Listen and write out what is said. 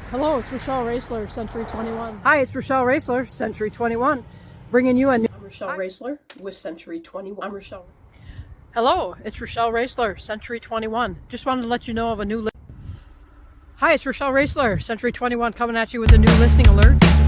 Hello, it's Rochelle Roesler, Century 21. Hi, it's Rochelle Roesler, Century 21, bringing you a new... I'm Rochelle Roesler with Century 21. I'm Rochelle. Hello, it's Rochelle Roesler, Century 21. Just wanted to let you know of a new... Hi, it's Rochelle Roesler, Century 21, coming at you with a new listing alert.